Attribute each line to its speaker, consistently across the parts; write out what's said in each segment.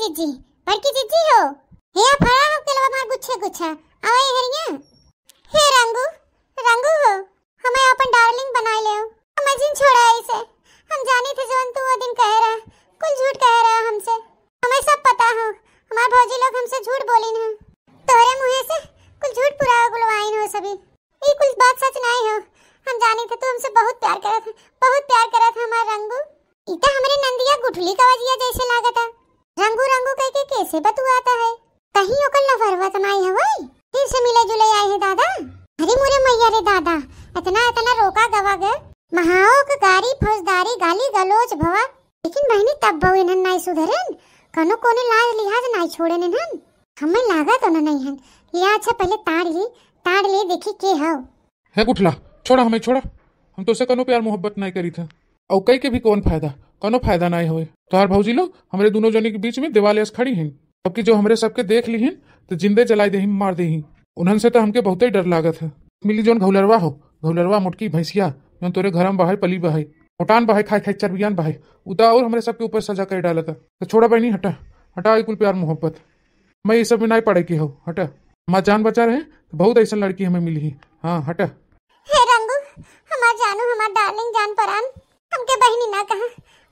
Speaker 1: जीजी, बड़की जीजी हो। हे फड़ा हो के लवा मार गुच्छे गुच्छा आवे हरिया। हे रंगू, रंगू हो, हमें अपन डार्लिंग बनाई ले। हमें जिन छोड़ा ऐसे, हम जानी थे जोन तू वो दिन कह रहा, कुल झूठ कह रहा हमसे। हमें सब पता हो, हमारे भौजी लोग हमसे झूठ बोली न, तोरे मुंह से कुल झूठ पूरा गुलवाइन हो सभी। ये कुल बात सच नहीं हो। हम जानी थे तू हमसे बहुत प्यार करत है, बहुत प्यार करत है हमारा रंगू। इता हमरे नंदिया गुठली का वजिया जैसे लागता। रंगू रंगू कह के कैसे बतुआता है, कहीं ओकल लफरवा तो नहीं है वही। फिर से मिले जुले आए हैं दादा। अरे मोरे मैया रे दादा, इतना इतना रोका गवा गए। महाओ के गाड़ी फौजदारी गाली गलोच भवा, लेकिन बहनी तब बहु इन्हन नहीं सुधरन, कनो कोने लाज लिहाज नहीं छोड़े इन्हन। हमें लागा तो नहीं हन, लिया अच्छा पहले ताड़ ले देखी के हो।
Speaker 2: है गुठला, छोड़ा हमें छोड़ा। हम तो से कनो प्यार मोहब्बत नहीं करी था, और कई के भी कौन फायदा, कनो फायदा नहीं होए। तोहार भौजी लोग हमारे दोनों जने के बीच में दिवालियास खड़ी हैं, सबकी जो हमरे सबके देख ली हैं तो जिंदे जलाई दे मार दे। उन्हन से तो हमके बहुत ही डर लागत है। मिली जोन घौलरवा हो, घौलरवा मोटकी भैंसिया जोन तोरे घर में बहाय पली बहाय मोटान बहाय खाए खाए चरबियान बहाय उदा और हमारे सबके ऊपर सजा कर डाला था। तो छोड़ा बहनी, हटा हटा कुल प्यार मोहब्बत, मैं ये सब में नहीं पड़े की हो। हटा, हमारा जान बचा रहे तो बहुत ऐसा लड़की हमें मिली है। हाँ हटा।
Speaker 1: हे रंगू, हमार जानू, हमार डार्लिंग जान परान, हमके बहनी ना कहा,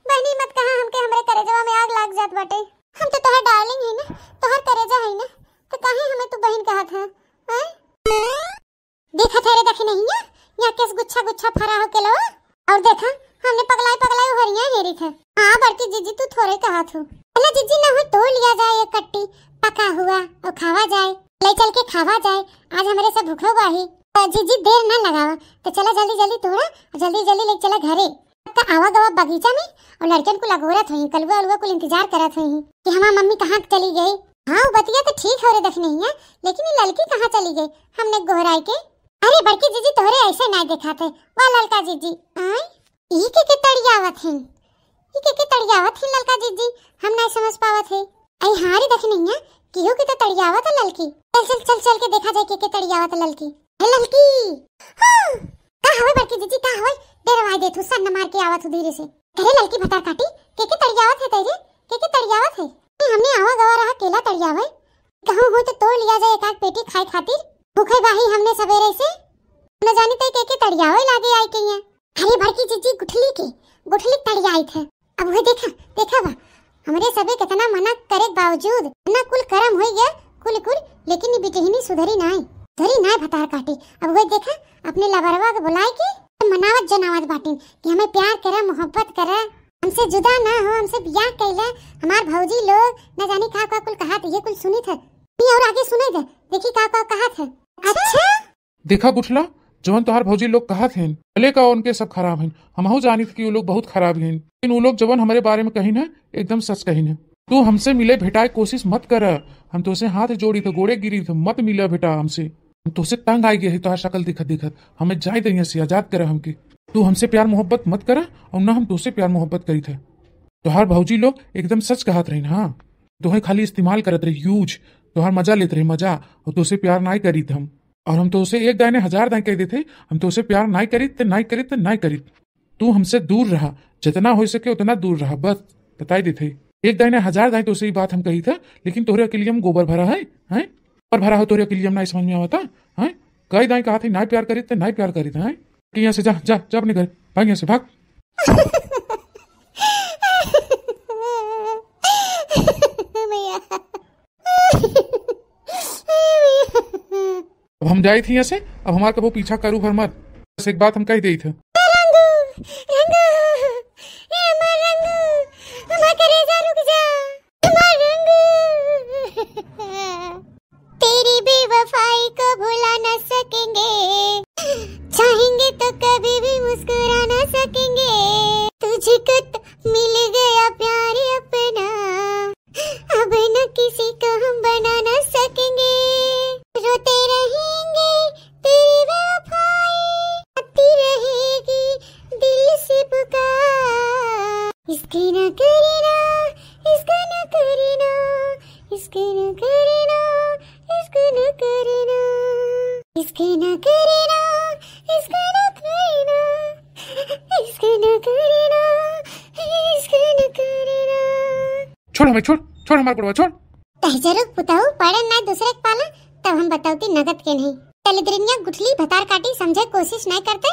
Speaker 1: बहनी मत कहा हमके। हमरे करेजवा में आग लाग जात बाटे। हम तो तोहर डार्लिंग है ना, तोहर करेजा है ना, तो काहे हमें तू बहन कहा था? देखा तेरे देखे नहीं है यहाँ केस गुच्छा गुच्छा फरा हो के लो। और देखा हमने पगलाई उहरिया हेरी थे। हाँ बड़की जीजी तू थोड़े कहा थू, अल्लाह जीजी ना हो तोड़ लिया जाए एक कट्टी पका हुआ और खावा जाए, ले चल के खावा जाए। आज हमारे से भूखे हुआ ही जीजी, देर ना लगावा तो चला जल्दी जल्दी तोड़ा, जल्दी जल्दी ले चला घरे। आवा गवा बगीचा में और लड़कन को लगोरत हुई, कलवा अलवा को इंतजार करत हुई कि हमारी मम्मी कहाँ चली गई। हाँ बतिया तो ठीक हो रे देख नहीं है, लेकिन ये लड़की कहाँ चली गई हमने गोहराई के। अरे बड़की जीजी तोहरे ऐसे नहीं दिखाते, वाह लड़का जीजी ई के तड़ियावत हैं, ई के तड़ियावत हैं लड़का जीजी, हम नहीं समझ पावत है। आई हारी देख नहीं है कियो के तो तड़ियावत है लड़की। चल चल चल चल के देखा जाए के तड़ियावत है लड़की। हे लड़की का हवे बड़की जीजी, का हवे डरवाई दे तू सन मार के आवत धीरे से। अरे लड़की भतार काटी के तड़ियावत है तेरे, के तड़ियावत है। हमने आवा गवा रहा केला तड़ियावे, कहूं हो तो तोड़ लिया जाए एक आध पेटी खाए खातिर। भूखे बाही हमने सवेरे से न जानी तई के तड़ियावे लागे आई के यहाँ। अरे बड़की जीजी गुठली तड़ियाई थे। अब वो देखा देखा बा हमरे सबे कितना मना करे बावजूद ना कुल करम हो गया कुल, लेकिन ये बिटहिनी सुधरी नाय भतार काटी। अब वो देखा अपने लबरवा को बुलाए के मनावत जनावत बाटिन कि हमें प्यार करे मोहब्बत करे, हमसे जुदा ना हो, हमसे ब्याह कैला। हमार भौजी लोग न जानी का कुल कहा थे, ये कुल सुनी थे और आगे सुने थे, देखी का कहा थे। अच्छा
Speaker 2: देखा गुठला, जवन तोहार भौजी लोग कहा थे भले का उनके सब खराब हैं, हमहू जानी थे कि वो लोग बहुत खराब हैं, लेकिन वो लोग जवन हमारे बारे में कही ना एकदम सच कही ना। तू हमसे मिले भेटाए कोशिश मत कर, हम तो उसे हाथ जोड़ी थे गोड़े गिरी थे, मत मिला बेटा हमसे, हम तो उसे तंग आई गए तोहार शक्ल दिखत हमें जाए दे से आजाद करे हमके। तू हमसे प्यार मोहब्बत मत करा और ना हम तुझसे प्यार मोहब्बत करी थे। तोहार भौजी लोग एकदम सच कहत रही। हाँ तुम्हें खाली इस्तेमाल करत रही, यूज तोहार मजा लेते रहे मजा, और तुझसे प्यार नहीं करी थे हम। और हम तो उसे एक दाने 1000 दाएं कह देते, हम तो उसे प्यार नहीं करी। तू हमसे दूर रहा, जितना हो सके उतना दूर रहा, बस बताई देते। एक दाने 1000 दाएं तो उसे बात हम कही था, लेकिन तोहरे अकेलिए हम गोबर भरा है और भरा हो तोहरे अकेलिए हम नहीं समझ में आवता है। कई दाएं कहा थे नहीं प्यार करी थे हैं कि यहाँ से जा जा जा अपने घर, भाग यहाँ से भाग। अब हम जाए थी यहाँ से, अब हमारे कबो पीछा करू भर मत, बस एक बात हम कह दी थे।
Speaker 1: तेरी बेवफाई को भुला न सकेंगे, चाहेंगे तो कभी भी मुस्कुरा न सकेंगे। तुझको तो मिल गया प्यार अपना, अब न किसी को हम बना न सकेंगे। रोते रहेंगे तेरी बेवफाई आती रहेगी दिल से
Speaker 2: हमें, छोड़ छोड़ हमारा गुड़वा छोड़।
Speaker 1: तहजरुक पुताऊ पड़े ना दूसरे के पाला, तब हम बताऊती नगद के नहीं। तलदरिया गुठली भतार काटी समझे कोशिश नहीं करते।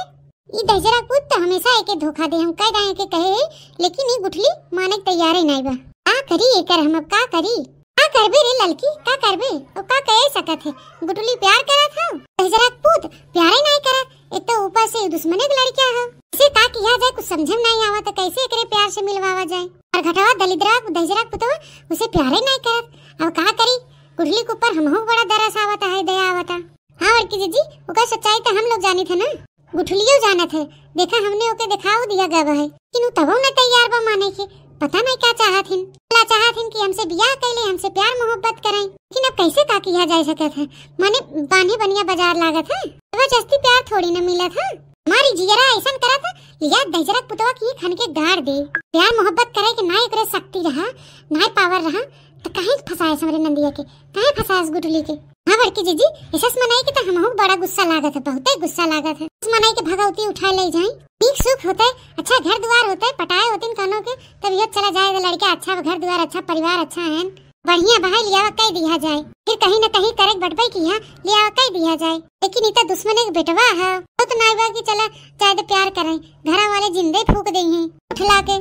Speaker 1: ई दहजरा पुत तो हमेशा एके धोखा दे, हम कह रहे के कहे, लेकिन ई गुठली माने तैयार ही नहीं बा। का करी एकर हम, अब का करी, का करबे रे लड़की, का करबे और का कह सकत है। गुठली प्यार करत है, दहजरा पुत प्यारे नहीं करत, एक तो ऊपर से दुश्मने की लड़कियां है। इसे का किया जाए कुछ समझ में नहीं आवत, कैसे एकरे प्यार से मिलवावा जाए। और घटवा दलिद्रा दहजरा पुतवा उसे प्यारे नहीं करत, अब का करी। गुठली के ऊपर हमहु बड़ा दरस आवता है, दया आवता। हाँ और की जीजी ओका सच्चाई तो हम लोग जानी थे ना, गुठलियो जानत है। देखा हमने ओके दिखाओ दिया गवा है, किनु तबो न तैयार बा माने के। पता नहीं क्या चाहत हिन, क्या चाहत हिन कि हमसे बियाह कैले, हमसे प्यार मोहब्बत कराई। लेकिन अब कैसे का किया जा सकत है, माने बानी बनिया बाजार लागत है, जबरदस्ती प्यार थोड़ी न मिलत है। हमारी जियरा ऐसा करा था, लिया दहजरा पुतवा की खन के गाड़ दे। प्यार मोहब्बत करे कि ना एकरे शक्ति रहा, ना पावर रहा, तो कहीं फसाए हमरे नंदिया के, कहीं फसाए गुठली के। हाँ बड़की जीजी इसस मनाई के तो हमहु बड़ा गुस्सा लागत है, बहुत गुस्सा लागत है। इस मनाई के भगवती उठा ले जाए, ठीक सुख होते, अच्छा घर द्वार होते, पटाए होते कानों के, तब ये चला जाए लड़का अच्छा घर द्वार, अच्छा परिवार अच्छा है, बढ़िया बहाई लिया कह दिया जाए। फिर कहीं न कहीं करे बटबाई की यहाँ लिया कह दिया जाए। लेकिन इतना दुश्मन एक बेटवा है, तो नाइबा की चला चाहे तो प्यार करें, घर वाले जिंदे फूक देंगे उठला के।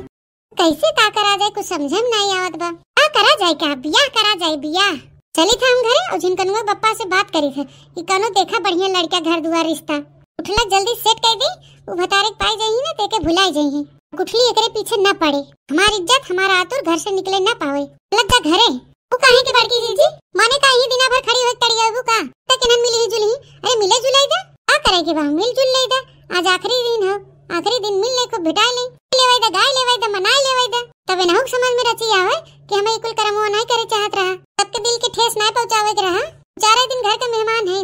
Speaker 1: कैसे का करा जाए कुछ समझ में नहीं आवत बा। का करा जाए, क्या बियाह करा जाए, बियाह चली था हम घरे और जिन कनुआ बप्पा से बात करी थे कि कनो देखा बढ़िया लड़का घर दुआर रिश्ता उठला जल्दी सेट कर दे, वो भतारे पाई जाई ना तेके भुलाई जाई। गुठली एकरे पीछे न पड़े, हमारी इज्जत हमारा आतुर घर से निकले न पावे, लग जा घरे। वो काहे के बड़की जीजी माने का ही दिना भर खड़ी होत तड़ी है वो का तक न मिली जुली। अरे मिले जुलाई दा का करे के बा, मिल जुल ले दा। आज आखिरी दिन है, आखिरी दिन मिलने को भेटाए ले लेवाई दा, गाय लेवाई दा, मनाई लेवाई दा। तबे ना समझ में रची आवे कि हमें कुल करमवा नहीं करे चाहत रहा, सबके दिल के ठेस नहीं पहुंचावे के रहा। 4 दिन घर के मेहमान हैं,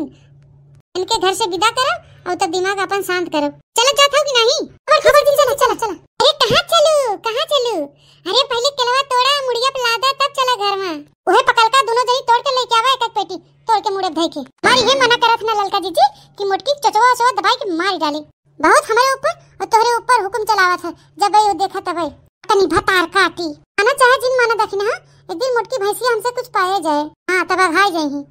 Speaker 1: इनके घर से विदा करो और तब दिमाग अपन शांत करो। चलो जात हो कि नहीं, और खबर दिन चलो चलो चलो। अरे कहां चलू, कहां चलू? अरे पहले केलवा तोड़ा मुड़िया पे लादा तब चला घर में। ओहे पकड़ का दोनों जनी तोड़ के लेके आवा, एक पेटी तोड़ के मुड़े धई के। मारी ये मना करत ना ललका जीजी कि मोटकी चचवा सो दबाई के मार डाली। बहुत हमारे ऊपर और तोहरे ऊपर हुक्म चलावत है, जब ये देखा तब तनी भतार काटी आना चाहे जिन माना दखिना। एक दिन मोटकी भैंसिया हमसे कुछ पाए जाए, हां तब भाई जाई।